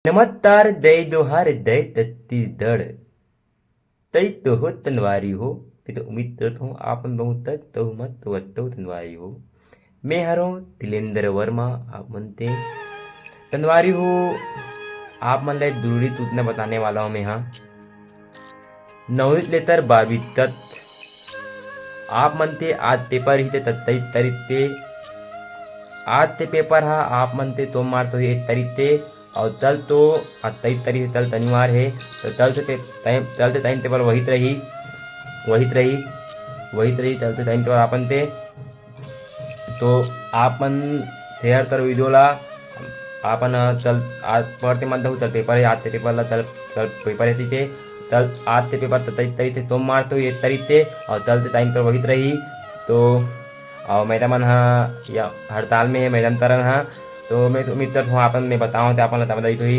नमस्कार दय दोहार दय तत्ती दड़ तई तो हो तनवारी हो। मैं तो उम्मीद करता हूँ आप बहुत तो मत तो तनवारी हो। मैं हरो तिलेंद्र वर्मा आप मनते तनवारी हो। आप मन ले जरूरी सूचना बताने वाला हूँ मैं यहाँ 9वीं लेतर 12वीं तक आप मनते आज पेपर ही ते तत्तई तरीते आज ते पेपर हा आप मनते तो मार तो एक तरीते और चल तो 23 तारीख से चल शनिवार है तो चलते टाइम टेबल वही रही चलते टाइम टेबल आपन ते तो आपन शेअर कर व्हिडिओला आपण चल आज पढ़ते मत चल पेपर है आज ते पेपरला चल चल पेपर है तिथे चल आज ते पेपर तरी थे तो मारतो एक तरीते और चलते टाइम पर वही रही तो और मैडम हा या हड़ताल में है मैडम तरन हा तो मैं तो उम्मीद करता हूँ आपन मैं बताऊँ तो आपन बताई तो ही